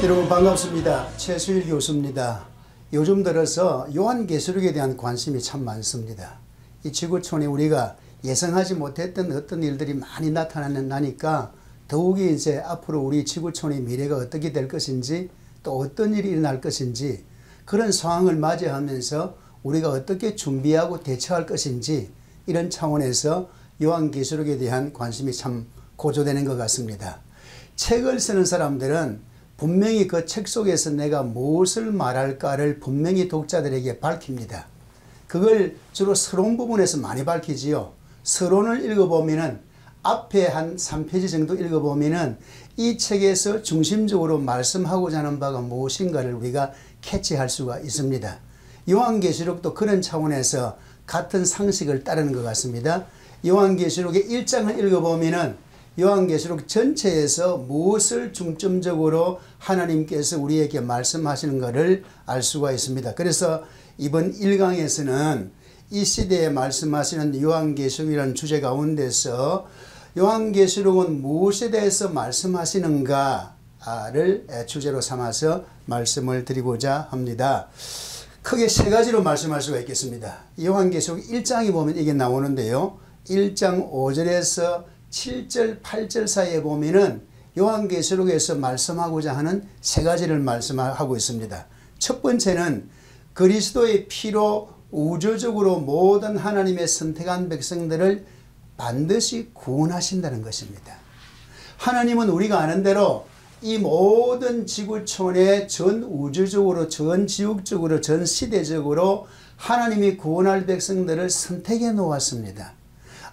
여러분 반갑습니다. 최수일 교수입니다. 요즘 들어서 요한계시록에 대한 관심이 참 많습니다. 이 지구촌에 우리가 예상하지 못했던 어떤 일들이 많이 나타나니까 더욱이 이제 앞으로 우리 지구촌의 미래가 어떻게 될 것인지 또 어떤 일이 일어날 것인지 그런 상황을 맞이하면서 우리가 어떻게 준비하고 대처할 것인지 이런 차원에서 요한계시록에 대한 관심이 참 고조되는 것 같습니다. 책을 쓰는 사람들은 분명히 그 책 속에서 내가 무엇을 말할까를 분명히 독자들에게 밝힙니다. 그걸 주로 서론 부분에서 많이 밝히지요. 서론을 읽어보면은 앞에 한 3페이지 정도 읽어보면은 이 책에서 중심적으로 말씀하고자 하는 바가 무엇인가를 우리가 캐치할 수가 있습니다. 요한계시록도 그런 차원에서 같은 상식을 따르는 것 같습니다. 요한계시록의 1장을 읽어보면은 요한계시록 전체에서 무엇을 중점적으로 하나님께서 우리에게 말씀하시는 것을 알 수가 있습니다. 그래서 이번 1강에서는 이 시대에 말씀하시는 요한계시록이라는 주제 가운데서 요한계시록은 무엇에 대해서 말씀하시는가를 주제로 삼아서 말씀을 드리고자 합니다. 크게 세 가지로 말씀할 수가 있겠습니다. 요한계시록 1장에 보면 이게 나오는데요. 1장 5절에서 7절, 8절 사이에 보면은 요한계시록에서 말씀하고자 하는 세 가지를 말씀하고 있습니다. 첫 번째는 그리스도의 피로 우주적으로 모든 하나님의 선택한 백성들을 반드시 구원하신다는 것입니다. 하나님은 우리가 아는 대로 이 모든 지구촌에 전 우주적으로, 전 지역적으로, 전 시대적으로 하나님이 구원할 백성들을 선택해 놓았습니다.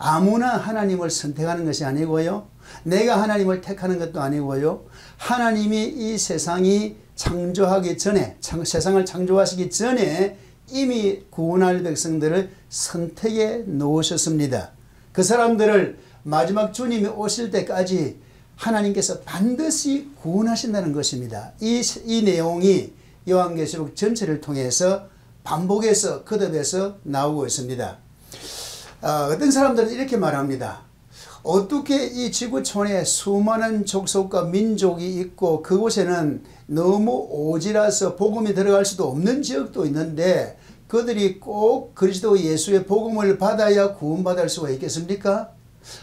아무나 하나님을 선택하는 것이 아니고요. 내가 하나님을 택하는 것도 아니고요. 하나님이 이 세상이 창조하기 전에, 세상을 창조하시기 전에 이미 구원할 백성들을 선택해 놓으셨습니다. 그 사람들을 마지막 주님이 오실 때까지 하나님께서 반드시 구원하신다는 것입니다. 이 내용이 요한계시록 전체를 통해서 반복해서 거듭해서 나오고 있습니다. 어떤 사람들은 이렇게 말합니다. 어떻게 이 지구촌에 수많은 족속과 민족이 있고 그곳에는 너무 오지라서 복음이 들어갈 수도 없는 지역도 있는데 그들이 꼭 그리스도 예수의 복음을 받아야 구원받을 수가 있겠습니까?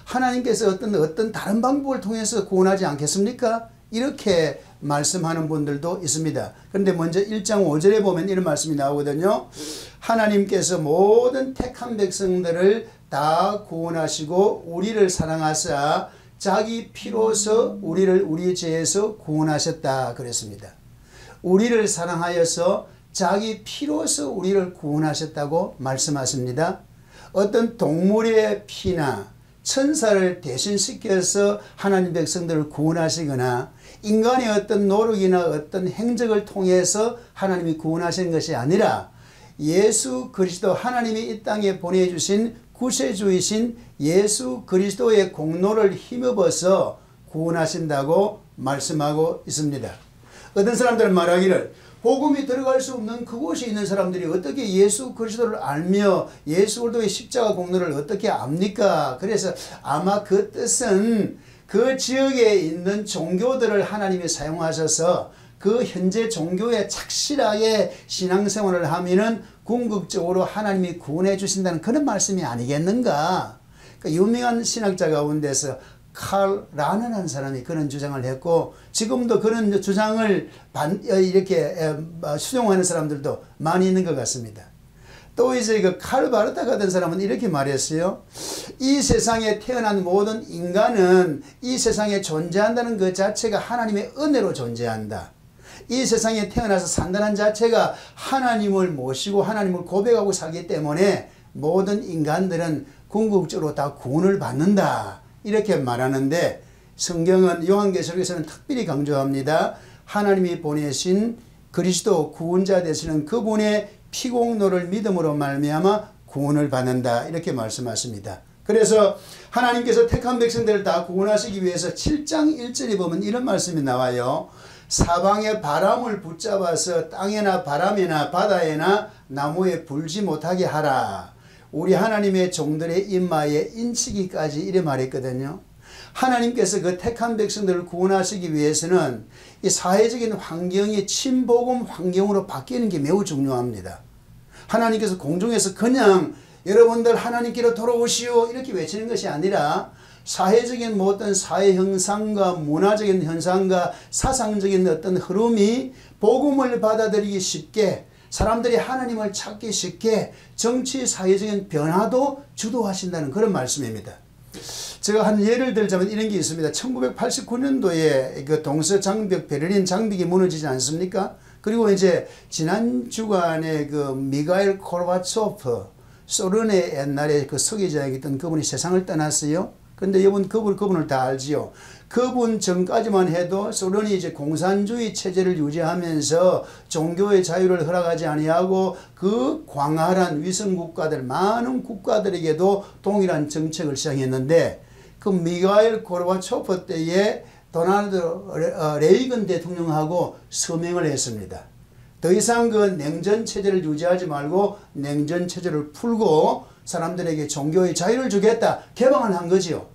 하나님께서 어떤 다른 방법을 통해서 구원하지 않겠습니까? 이렇게 말씀하는 분들도 있습니다. 그런데 먼저 1장 5절에 보면 이런 말씀이 나오거든요. 하나님께서 모든 택한 백성들을 다 구원하시고 우리를 사랑하사 자기 피로서 우리를 우리 죄에서 구원하셨다 그랬습니다. 우리를 사랑하여서 자기 피로서 우리를 구원하셨다고 말씀하십니다. 어떤 동물의 피나 천사를 대신시켜서 하나님 백성들을 구원하시거나 인간의 어떤 노력이나 어떤 행적을 통해서 하나님이 구원하시는 것이 아니라 예수 그리스도 하나님이 이 땅에 보내주신 구세주이신 예수 그리스도의 공로를 힘입어서 구원하신다고 말씀하고 있습니다. 어떤 사람들은 말하기를 복음이 들어갈 수 없는 그곳에 있는 사람들이 어떻게 예수 그리스도를 알며 예수 그리스도의 십자가 공로를 어떻게 압니까? 그래서 아마 그 뜻은 그 지역에 있는 종교들을 하나님이 사용하셔서 그 현재 종교에 착실하게 신앙생활을 하면은 궁극적으로 하나님이 구원해 주신다는 그런 말씀이 아니겠는가? 그러니까 유명한 신학자 가운데서 칼 라너라는 사람이 그런 주장을 했고 지금도 그런 주장을 이렇게 수용하는 사람들도 많이 있는 것 같습니다. 또 이제 그 칼 바르타 같은 사람은 이렇게 말했어요. 이 세상에 태어난 모든 인간은 이 세상에 존재한다는 그 자체가 하나님의 은혜로 존재한다. 이 세상에 태어나서 산다는 자체가 하나님을 모시고 하나님을 고백하고 살기 때문에 모든 인간들은 궁극적으로 다 구원을 받는다. 이렇게 말하는데 성경은 요한계시록에서는 특별히 강조합니다. 하나님이 보내신 그리스도 구원자 되시는 그분의 피공로를 믿음으로 말미암아 구원을 받는다. 이렇게 말씀하십니다. 그래서 하나님께서 택한 백성들을 다 구원하시기 위해서 7장 1절에 보면 이런 말씀이 나와요. 사방의 바람을 붙잡아서 땅에나 바람에나 바다에나 나무에 불지 못하게 하라. 우리 하나님의 종들의 인마에 인치기까지 이래 말했거든요. 하나님께서 그 택한 백성들을 구원하시기 위해서는 이 사회적인 환경이 친복음 환경으로 바뀌는 게 매우 중요합니다. 하나님께서 공중에서 그냥 여러분들 하나님께로 돌아오시오 이렇게 외치는 것이 아니라 사회적인 어떤 사회 형상과 문화적인 현상과 사상적인 어떤 흐름이 복음을 받아들이기 쉽게, 사람들이 하나님을 찾기 쉽게 정치 사회적인 변화도 주도하신다는 그런 말씀입니다. 제가 한 예를 들자면 이런 게 있습니다. 1989년도에 그 동서장벽 베를린 장벽이 무너지지 않습니까? 그리고 이제 지난 주간에 그 미가일 고르바초프, 소련의 옛날에 그 서기자였던 그분이 세상을 떠났어요. 근데 여러분 그분을 다 알지요. 그분 전까지만 해도 소련이 이제 공산주의 체제를 유지하면서 종교의 자유를 허락하지 아니하고 그 광활한 위성 국가들, 많은 국가들에게도 동일한 정책을 시행했는데, 그 미가일 고르바초프 때에 도널드 레이건 대통령하고 서명을 했습니다. 더 이상 그 냉전 체제를 유지하지 말고 냉전 체제를 풀고 사람들에게 종교의 자유를 주겠다 개방을 한 거지요.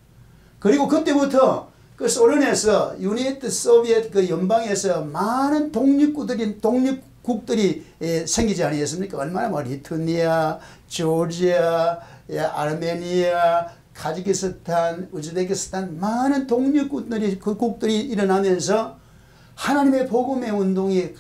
그리고 그때부터 그 소련에서 유니트 소비에트 그 연방에서 많은 독립국들이 생기지 않았습니까? 얼마나 뭐 리투아니아, 조지아, 아르메니아, 카자흐스탄, 우즈베키스탄 많은 독립국들이 그 국들이 일어나면서 하나님의 복음의 운동이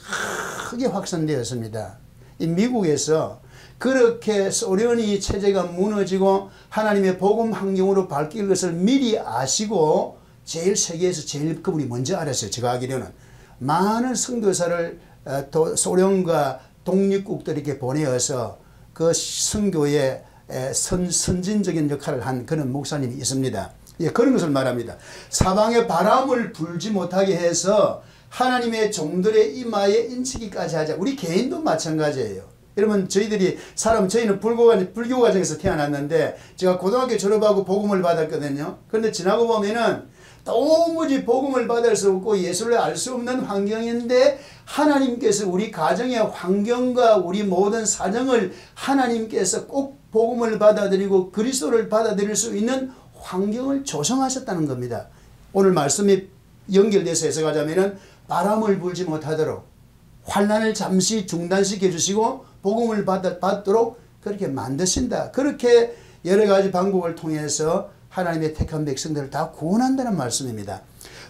크게 확산되었습니다. 이 미국에서 그렇게 소련이 체제가 무너지고 하나님의 복음 환경으로 바뀔 것을 미리 아시고 세계에서 제일 그분이 먼저 알았어요. 제가 알기로는 많은 선교사를 소련과 독립국들에게 보내어서 그 선교에 선진적인 역할을 한 그런 목사님이 있습니다. 예, 그런 것을 말합니다. 사방에 바람을 불지 못하게 해서 하나님의 종들의 이마에 인치기까지 하자. 우리 개인도 마찬가지예요. 여러분, 저희는 불교 가정에서 태어났는데, 제가 고등학교 졸업하고 복음을 받았거든요. 그런데 지나고 보면은 도무지 복음을 받을 수 없고 예수를 알 수 없는 환경인데, 하나님께서 우리 가정의 환경과 우리 모든 사정을 하나님께서 꼭 복음을 받아들이고 그리스도를 받아들일 수 있는 환경을 조성하셨다는 겁니다. 오늘 말씀이 연결돼서 해석하자면은 바람을 불지 못하도록 환난을 잠시 중단시켜 주시고 복음을 받도록 그렇게 만드신다. 그렇게 여러 가지 방법을 통해서 하나님의 택한 백성들을 다 구원한다는 말씀입니다.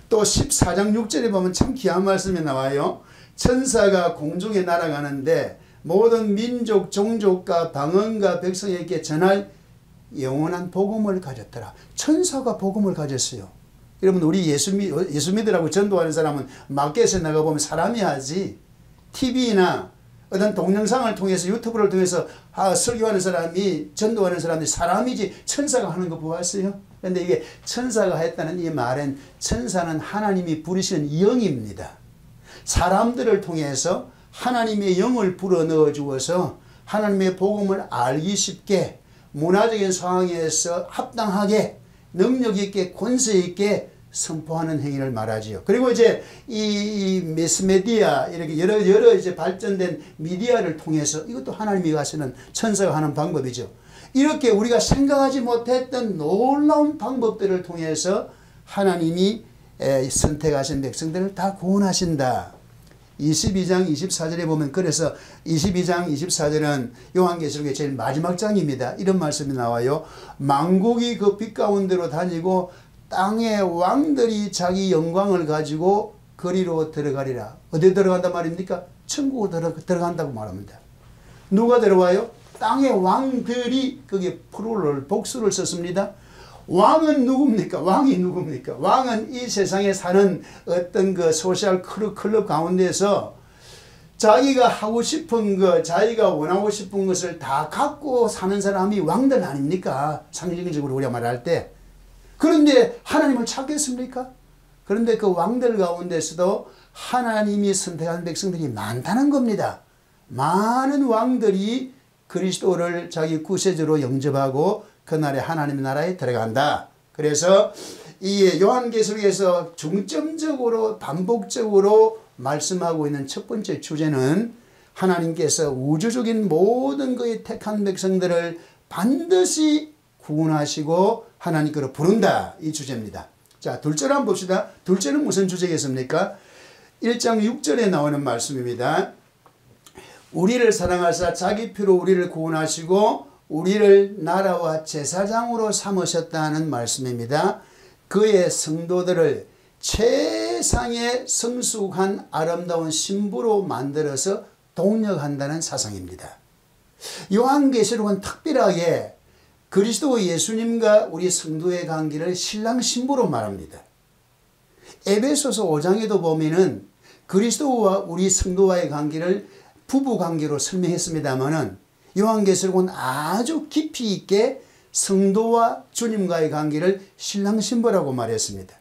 또 14장 6절에 보면 참 귀한 말씀이 나와요. 천사가 공중에 날아가는데 모든 민족, 종족과 방언과 백성에게 전할 영원한 복음을 가졌더라. 천사가 복음을 가졌어요. 여러분, 우리 예수 믿으라고 전도하는 사람은 마켓에 나가보면 사람이 하지, TV나 어떤 동영상을 통해서 유튜브를 통해서 설교하는 사람이, 전도하는 사람이 사람이지 천사가 하는 거 보았어요? 그런데 이게 천사가 했다는 이 말은 천사는 하나님이 부르시는 영입니다. 사람들을 통해서 하나님의 영을 불어넣어 주어서 하나님의 복음을 알기 쉽게 문화적인 상황에서 합당하게 능력 있게 권세 있게 선포하는 행위를 말하지요. 그리고 이제 이 매스메디아 이렇게 여러 이제 발전된 미디어를 통해서 이것도 하나님이 하시는 천사가 하는 방법이죠. 이렇게 우리가 생각하지 못했던 놀라운 방법들을 통해서 하나님이 선택하신 백성들을 다 구원하신다. 22장 24절에 보면, 그래서 22장 24절은 요한계시록의 제일 마지막 장입니다. 이런 말씀이 나와요. 만국이 그 빛 가운데로 다니고 땅의 왕들이 자기 영광을 가지고 거리로 들어가리라. 어디에 들어간단 말입니까? 천국으로 들어간다고 말합니다. 누가 들어와요? 땅의 왕들이, 거기에 플루럴 복수를 썼습니다. 왕은 누굽니까? 왕이 누굽니까? 왕은 이 세상에 사는 어떤 그 소셜 클럽 가운데서 자기가 하고 싶은 것, 자기가 원하고 싶은 것을 다 갖고 사는 사람이 왕들 아닙니까? 상징적으로 우리가 말할 때. 그런데 하나님을 찾겠습니까? 그런데 그 왕들 가운데서도 하나님이 선택한 백성들이 많다는 겁니다. 많은 왕들이 그리스도를 자기 구세주로 영접하고 그날에 하나님의 나라에 들어간다. 그래서 이 요한계시록에서 중점적으로 반복적으로 말씀하고 있는 첫 번째 주제는 하나님께서 우주적인 모든 그의 택한 백성들을 반드시 구원하시고 하나님께로 부른다. 이 주제입니다. 자, 둘째로 한번 봅시다. 둘째는 무슨 주제겠습니까? 1장 6절에 나오는 말씀입니다. 우리를 사랑하사 자기 피로 우리를 구원하시고 우리를 나라와 제사장으로 삼으셨다는 말씀입니다. 그의 성도들을 최상의 성숙한 아름다운 신부로 만들어서 동력한다는 사상입니다. 요한계시록은 특별하게 그리스도 예수님과 우리 성도의 관계를 신랑 신부로 말합니다. 에베소서 5장에도 보면은 그리스도와 우리 성도와의 관계를 부부 관계로 설명했습니다만은 요한계시록은 아주 깊이 있게 성도와 주님과의 관계를 신랑 신부라고 말했습니다.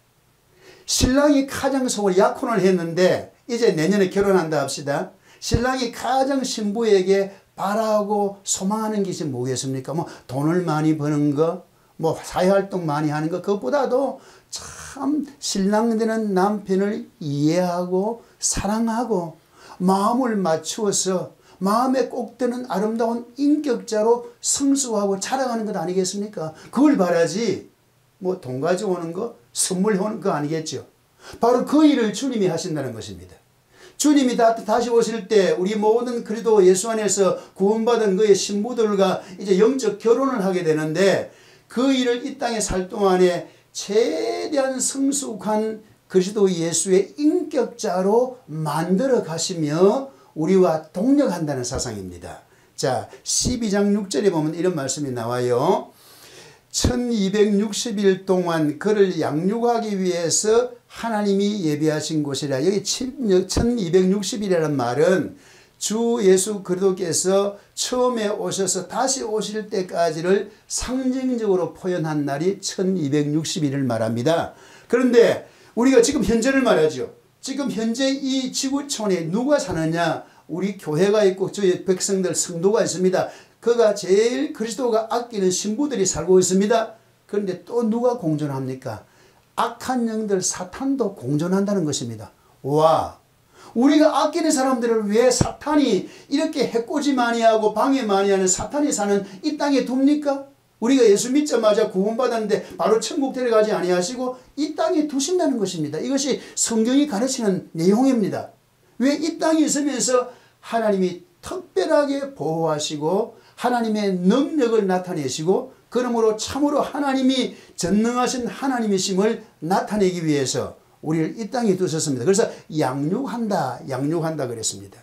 신랑이 가장 속을 약혼을 했는데 이제 내년에 결혼한다 합시다. 신랑이 가장 신부에게 바라고 소망하는 것이 뭐겠습니까? 뭐 돈을 많이 버는 거, 뭐 사회활동 많이 하는 것, 그것보다도 참 신랑 되는 남편을 이해하고 사랑하고 마음을 맞추어서 마음에 꼭 드는 아름다운 인격자로 성숙하고 자라가는 것 아니겠습니까? 그걸 바라지 뭐 돈 가져오는 거, 선물 오는 거 아니겠죠. 바로 그 일을 주님이 하신다는 것입니다. 주님이 다시 오실 때 우리 모든 그리스도 예수 안에서 구원받은 그의 신부들과 이제 영적 결혼을 하게 되는데 그 일을 이 땅에 살 동안에 최대한 성숙한 그리스도 예수의 인격자로 만들어 가시며 우리와 동력한다는 사상입니다. 자, 12장 6절에 보면 이런 말씀이 나와요. 1260일 동안 그를 양육하기 위해서 하나님이 예비하신 곳이라. 여기 1260일이라는 말은 주 예수 그리스도께서 처음에 오셔서 다시 오실 때까지를 상징적으로 표현한 날이 1260일을 말합니다. 그런데 우리가 지금 현재를 말하죠. 지금 현재 이 지구촌에 누가 사느냐? 우리 교회가 있고 저희 백성들 성도가 있습니다. 그가 제일 그리스도가 아끼는 신부들이 살고 있습니다. 그런데 또 누가 공존합니까? 악한 영들 사탄도 공존한다는 것입니다. 와, 우리가 아끼는 사람들을 왜 사탄이 이렇게 해코지 많이 하고 방해 많이 하는 사탄이 사는 이 땅에 둡니까? 우리가 예수 믿자마자 구원받았는데 바로 천국 데려가지 아니하시고 이 땅에 두신다는 것입니다. 이것이 성경이 가르치는 내용입니다. 왜 이 땅에 있으면서 하나님이 특별하게 보호하시고 하나님의 능력을 나타내시고 그러므로 참으로 하나님이 전능하신 하나님이심을 나타내기 위해서 우리를 이 땅에 두셨습니다. 그래서 양육한다 그랬습니다.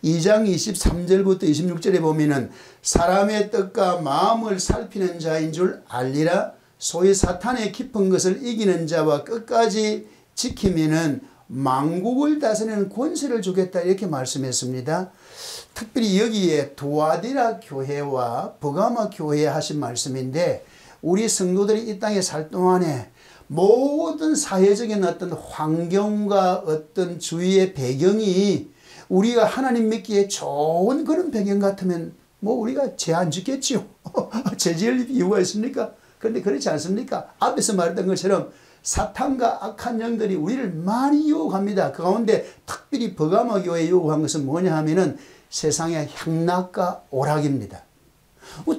2장 23절부터 26절에 보면은 사람의 뜻과 마음을 살피는 자인 줄 알리라. 소위 사탄의 깊은 것을 이기는 자와 끝까지 지키면은 만국을 다스리는 권세를 주겠다 이렇게 말씀했습니다. 특별히 여기에 두아디라 교회와 버가마 교회에 하신 말씀인데 우리 성도들이 이 땅에 살 동안에 모든 사회적인 어떤 환경과 어떤 주위의 배경이 우리가 하나님 믿기에 좋은 그런 배경 같으면 뭐 우리가 죄 안 짓겠지요. 죄 지을 이유가 있습니까? 그런데 그렇지 않습니까? 앞에서 말했던 것처럼 사탄과 악한 영들이 우리를 많이 유혹합니다. 그 가운데 특별히 버가마 교회에 유혹한 것은 뭐냐 하면은 세상의 향락과 오락입니다.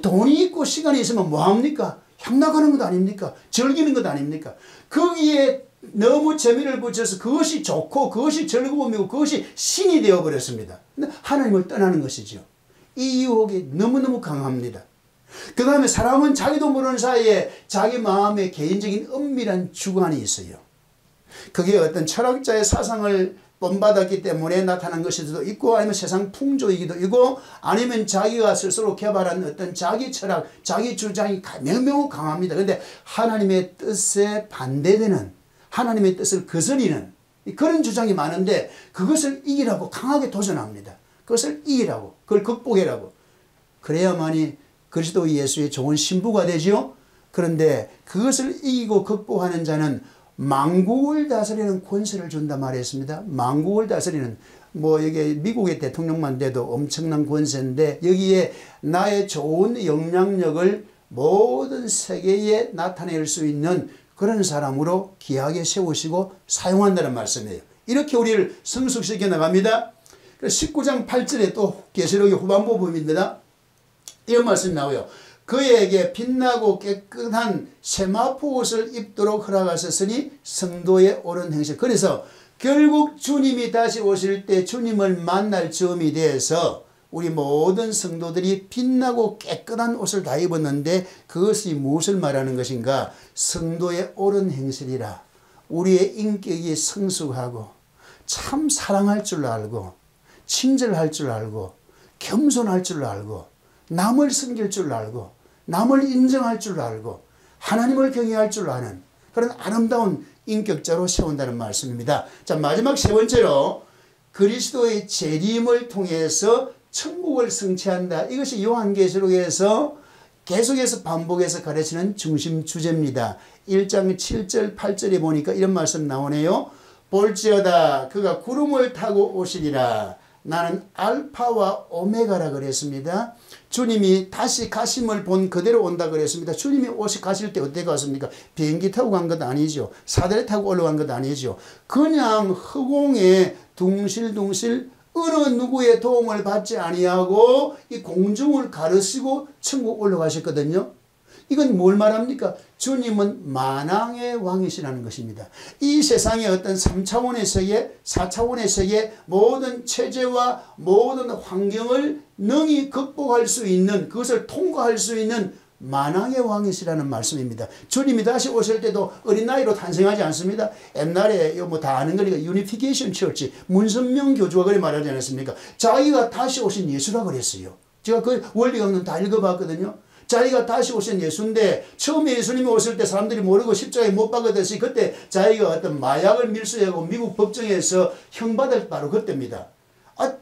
돈이 있고 시간이 있으면 뭐합니까? 향락하는 것 아닙니까? 즐기는 것 아닙니까? 거기에 너무 재미를 붙여서 그것이 좋고 그것이 즐거움이고 그것이 신이 되어버렸습니다. 근데 하나님을 떠나는 것이죠. 이 유혹이 너무너무 강합니다. 그 다음에 사람은 자기도 모르는 사이에 자기 마음에 개인적인 은밀한 주관이 있어요. 그게 어떤 철학자의 사상을 본받았기 때문에 나타난 것일 수도 있고 아니면 세상 풍조이기도 있고 아니면 자기가 스스로 개발한 어떤 자기 철학, 자기 주장이 매우 강합니다. 그런데 하나님의 뜻에 반대되는 하나님의 뜻을 거스리는 그런 주장이 많은데 그것을 이기라고 강하게 도전합니다. 그것을 이기라고, 그걸 극복해라고. 그래야만이 그리스도 예수의 좋은 신부가 되지요. 그런데 그것을 이기고 극복하는 자는 만국을 다스리는 권세를 준다 말했습니다. 만국을 다스리는 뭐 여기 미국의 대통령만 돼도 엄청난 권세인데 여기에 나의 좋은 영향력을 모든 세계에 나타낼 수 있는 그런 사람으로 귀하게 세우시고 사용한다는 말씀이에요. 이렇게 우리를 성숙시켜 나갑니다. 19장 8절에 또 계시록의 후반부 부분입니다. 이런 말씀이 나와요. 그에게 빛나고 깨끗한 세마포 옷을 입도록 허락하셨으니 성도의 옳은 행실. 그래서 결국 주님이 다시 오실 때 주님을 만날 즈음이 돼서 우리 모든 성도들이 빛나고 깨끗한 옷을 다 입었는데 그것이 무엇을 말하는 것인가? 성도의 옳은 행실이라. 우리의 인격이 성숙하고 참 사랑할 줄 알고 친절할 줄 알고 겸손할 줄 알고 남을 섬길 줄 알고 남을 인정할 줄 알고 하나님을 경외할 줄 아는 그런 아름다운 인격자로 세운다는 말씀입니다. 자, 마지막 세 번째로 그리스도의 재림을 통해서 천국을 성취한다. 이것이 요한계시록에서 계속해서 반복해서 가르치는 중심 주제입니다. 1장 7절 8절에 보니까 이런 말씀 나오네요. 볼지어다 그가 구름을 타고 오시리라. 나는 알파와 오메가라 그랬습니다. 주님이 다시 가심을 본 그대로 온다 그랬습니다. 주님이 가실 때 어떻게 갔습니까? 비행기 타고 간 것 아니죠. 사다리 타고 올라간 것 아니죠. 그냥 허공에 둥실둥실 어느 누구의 도움을 받지 아니하고 이 공중을 가르시고 천국 올라가셨거든요. 이건 뭘 말합니까? 주님은 만왕의 왕이시라는 것입니다. 이 세상의 어떤 3차원의 세계, 4차원의 세계 모든 체제와 모든 환경을 능히 극복할 수 있는 그것을 통과할 수 있는 만왕의 왕이시라는 말씀입니다. 주님이 다시 오실 때도 어린 나이로 탄생하지 않습니다. 옛날에 뭐 다 아는 거니까 유니피케이션 처치 문선명 교주가 그래 말하지 않았습니까? 자기가 다시 오신 예수라 그랬어요. 제가 그 원리강론 다 읽어봤거든요. 자기가 다시 오신 예수인데 처음에 예수님이 오실 때 사람들이 모르고 십자가에 못 박았듯이 그때 자기가 어떤 마약을 밀수하고 미국 법정에서 형받을 바로 그때입니다.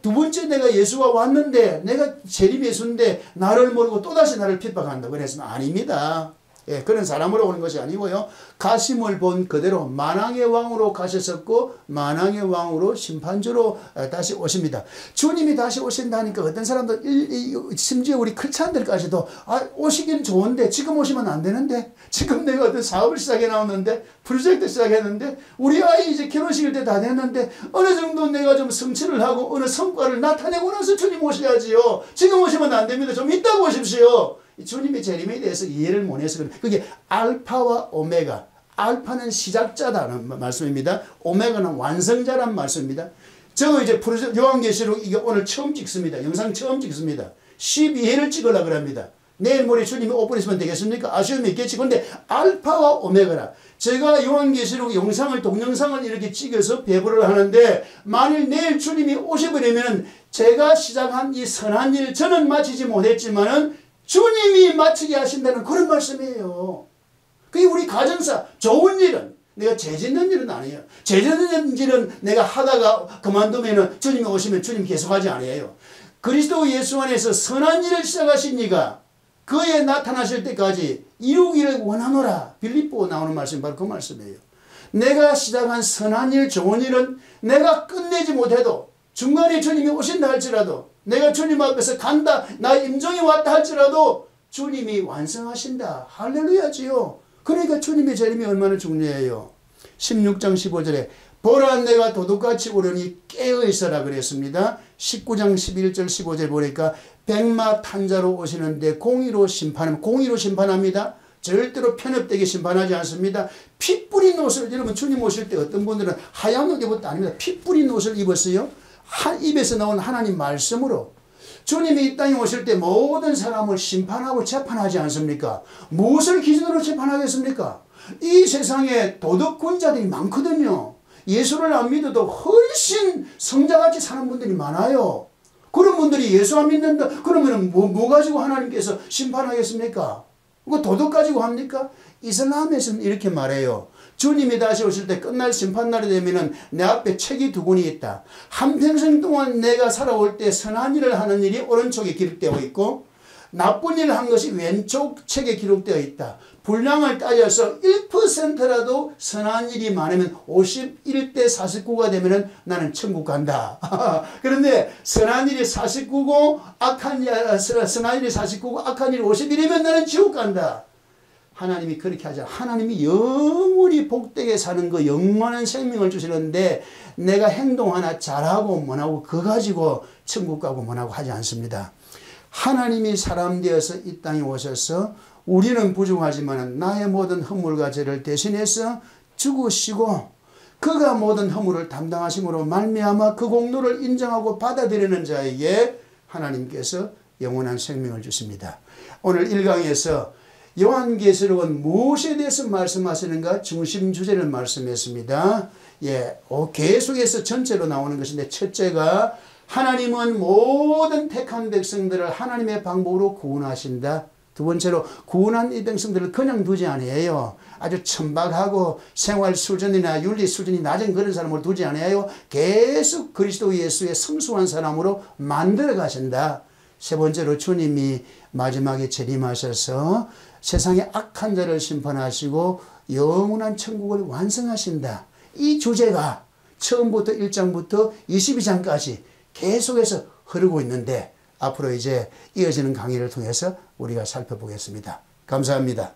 두 번째 내가 예수가 왔는데 내가 재림 예수인데 나를 모르고 또다시 나를 핍박한다. 그랬으면 아닙니다. 예, 그런 사람으로 오는 것이 아니고요. 가심을 본 그대로 만왕의 왕으로 가셨었고 만왕의 왕으로 심판주로 다시 오십니다. 주님이 다시 오신다니까 어떤 사람들 심지어 우리 크리스찬들까지도 오시긴 좋은데 지금 오시면 안 되는데 지금 내가 어떤 사업을 시작해 나왔는데 프로젝트 시작했는데 우리 아이 이제 결혼식일 때 다 됐는데 어느 정도 내가 좀 성취를 하고 어느 성과를 나타내고 나서 주님 오셔야지요. 지금 오시면 안 됩니다. 좀 이따가 오십시오. 주님의 재림에 대해서 이해를 못해서 그게 알파와 오메가. 알파는 시작자다는 말씀입니다. 오메가는 완성자란 말씀입니다. 저 이제 요한계시록 이게 오늘 처음 찍습니다. 영상 처음 찍습니다. 12회를 찍으려고 합니다. 내일 모레 주님이 오픈했으면 되겠습니까? 아쉬움이 있겠지. 그런데 알파와 오메가라. 제가 요한계시록 영상을 동영상을 이렇게 찍어서 배부를 하는데 만일 내일 주님이 오셔버리면 제가 시작한 이 선한 일 저는 마치지 못했지만은 주님이 마치게 하신다는 그런 말씀이에요. 그게 우리 가정사 좋은 일은 내가 죄 짓는 일은 아니에요. 죄 짓는 일은 내가 하다가 그만두면 주님이 오시면 주님 계속하지 않아요. 그리스도 예수 안에서 선한 일을 시작하신 이가 그에 나타나실 때까지 이루기를 원하노라. 빌립보 나오는 말씀이 바로 그 말씀이에요. 내가 시작한 선한 일 좋은 일은 내가 끝내지 못해도 중간에 주님이 오신다 할지라도 내가 주님 앞에서 간다 나 임종이 왔다 할지라도 주님이 완성하신다. 할렐루야지요. 그러니까 주님의 재림이 얼마나 중요해요. 16장 15절에 보라 내가 도둑같이 오르니 깨어있어라 그랬습니다. 19장 11절 15절 보니까 백마 탄자로 오시는데 공의로 심판합니다. 절대로 편협되게 심판하지 않습니다. 피 뿌린 옷을 여러분 주님 오실 때 어떤 분들은 하얀 옷 입었다 아닙니다. 피 뿌린 옷을 입었어요. 입에서 나온 하나님 말씀으로 주님이 이 땅에 오실 때 모든 사람을 심판하고 재판하지 않습니까? 무엇을 기준으로 재판하겠습니까? 이 세상에 도덕군자들이 많거든요. 예수를 안 믿어도 훨씬 성자같이 사는 분들이 많아요. 그런 분들이 예수 안 믿는다 그러면 뭐 가지고 하나님께서 심판하겠습니까? 그거 도덕 가지고 합니까? 이슬람에서는 이렇게 말해요. 주님이 다시 오실 때 끝날 심판날이 되면은 내 앞에 책이 두 권이 있다. 한평생 동안 내가 살아올 때 선한 일을 하는 일이 오른쪽에 기록되어 있고 나쁜 일을 한 것이 왼쪽 책에 기록되어 있다. 분량을 따져서 1%라도 선한 일이 많으면 51대 49가 되면은 나는 천국 간다. 그런데 선한 일이 49고 선한 일이 49고 악한 일이 51이면 나는 지옥 간다. 하나님이 그렇게 하자. 하나님이 영원히 복되게 사는 그 영원한 생명을 주시는데 내가 행동 하나 잘하고 못하고 그거 가지고 천국 가고 못하고 하지 않습니다. 하나님이 사람 되어서 이 땅에 오셔서 우리는 부족하지만 나의 모든 허물과 죄를 대신해서 죽으시고 그가 모든 허물을 담당하심으로 말미암아 그 공로를 인정하고 받아들이는 자에게 하나님께서 영원한 생명을 주십니다. 오늘 1강에서 요한계시록은 무엇에 대해서 말씀하시는가 중심 주제를 말씀했습니다. 계속해서 전체로 나오는 것인데, 첫째가 하나님은 모든 택한 백성들을 하나님의 방법으로 구원하신다. 두 번째로 구원한 이 백성들을 그냥 두지 아니에요. 아주 천박하고 생활 수준이나 윤리 수준이 낮은 그런 사람으로 두지 아니에요. 계속 그리스도 예수의 성숙한 사람으로 만들어 가신다. 세 번째로 주님이 마지막에 재림하셔서 세상의 악한 자를 심판하시고 영원한 천국을 완성하신다. 이 주제가 처음부터 1장부터 22장까지 계속해서 흐르고 있는데, 앞으로 이제 이어지는 강의를 통해서 우리가 살펴보겠습니다. 감사합니다.